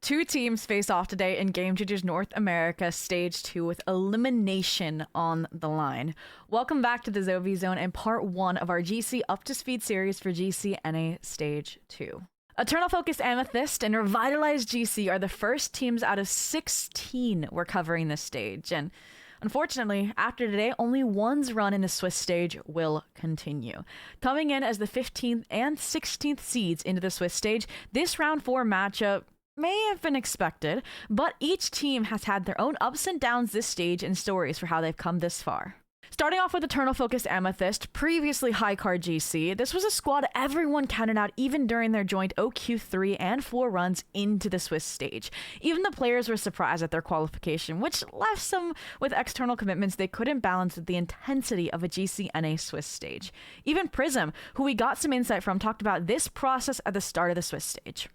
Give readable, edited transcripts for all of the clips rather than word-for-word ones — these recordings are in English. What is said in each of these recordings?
Two teams face off today in Game Changers North America Stage 2 with elimination on the line. Welcome back to the Zovi Zone and part 1 of our GC Up to Speed series for GCNA Stage 2. Eternal Focus Amethyst and Revitalize GC are the first teams out of 16 we're covering this stage, and unfortunately, after today, only one's run in the Swiss stage will continue. Coming in as the 15th and 16th seeds into the Swiss stage, this round 4 matchup may have been expected, but each team has had their own ups and downs this stage and stories for how they've come this far. Starting off with Eternal Focus Amethyst, previously high card GC, this was a squad everyone counted out even during their joint OQ3 and 4 runs into the Swiss stage. Even the players were surprised at their qualification, which left some with external commitments they couldn't balance with the intensity of a GCNA Swiss stage. Even Prism, who we got some insight from, talked about this process at the start of the Swiss stage.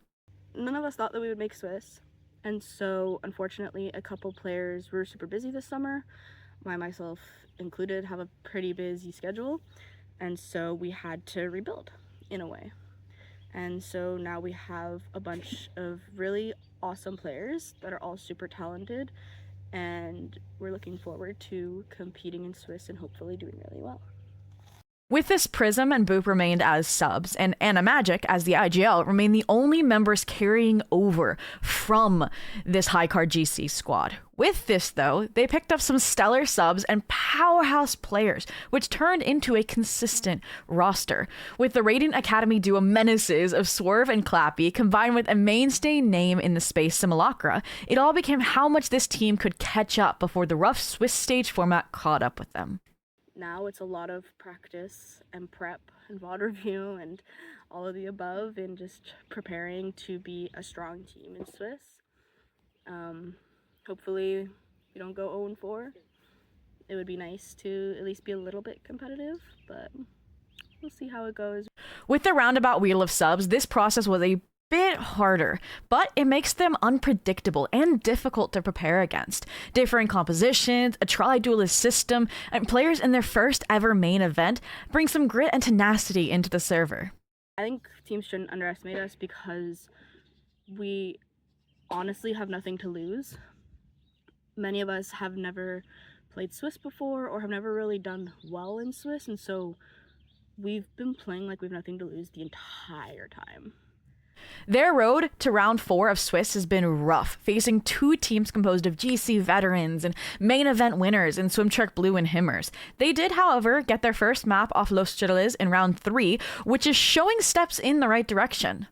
None of us thought that we would make Swiss, and so unfortunately a couple players were super busy this summer. Myself included have a pretty busy schedule, and so we had to rebuild in a way. And so now we have a bunch of really awesome players that are all super talented, and we're looking forward to competing in Swiss and hopefully doing really well. With this, Prism and Boop remained as subs, and Anna Magic, as the IGL, remained the only members carrying over from this high card GC squad. With this, though, they picked up some stellar subs and powerhouse players, which turned into a consistent roster. With the Radiant Academy duo menaces of Swerve and Clappy, combined with a mainstay name in the space, Simulacra, it all became how much this team could catch up before the rough Swiss stage format caught up with them. Now it's a lot of practice and prep and VOD review and all of the above, and just preparing to be a strong team in Swiss. Hopefully we don't go 0-4. It would be nice to at least be a little bit competitive, but we'll see how it goes. With the roundabout wheel of subs, this process was a bit harder, but it makes them unpredictable and difficult to prepare against. Differing compositions, a tri-duelist system, and players in their first ever main event bring some grit and tenacity into the server. I think teams shouldn't underestimate us because we honestly have nothing to lose. Many of us have never played Swiss before or have never really done well in Swiss, and so we've been playing like we have nothing to lose the entire time. Their road to round 4 of Swiss has been rough, facing 2 teams composed of GC veterans and main event winners in Swimtrek Blue and Himmers. They did, however, get their first map off Los Chiles in round 3, which is showing steps in the right direction.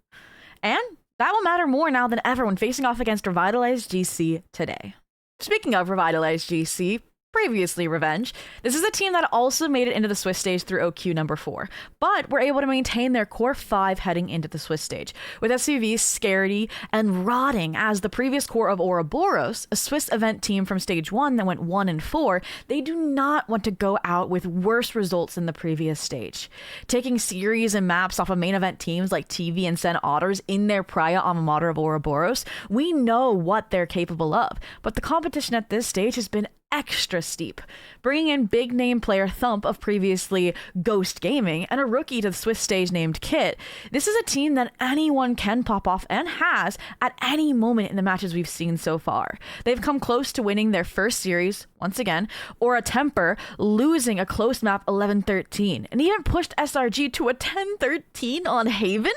And that will matter more now than ever when facing off against Revitalize GC today. Speaking of Revitalize GC, previously Revenge, this is a team that also made it into the Swiss stage through OQ number 4, but were able to maintain their core 5 heading into the Swiss stage, with SUV, Scaredy, and Rotting as the previous core of Ouroboros, a Swiss event team from stage 1 that went 1-4. They do not want to go out with worse results than the previous stage. Taking series and maps off of main event teams like TV and Sen Otters in their prior alma mater of Ouroboros, we know what they're capable of, but the competition at this stage has been extra steep, bringing in big name player Thump of previously Ghost Gaming and a rookie to the Swiss stage named Kit. This is a team that anyone can pop off and has at any moment in the matches we've seen so far. They've come close to winning their first series once again, or a temper, losing a close map 11-13, and even pushed SRG to a 10-13 on Haven.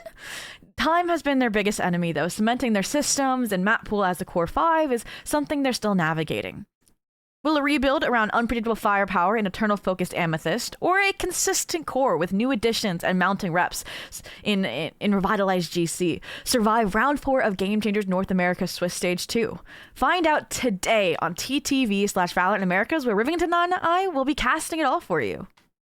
Time has been their biggest enemy though. Cementing their systems and map pool as the core 5 is something they're still navigating. Will a rebuild around unpredictable firepower in Eternal Focused Amethyst, or a consistent core with new additions and mounting reps in Revitalized GC survive round 4 of Game Changers North America Swiss Stage 2? Find out today on TTV/Valorant Americas, where Rivington and I will be casting it all for you.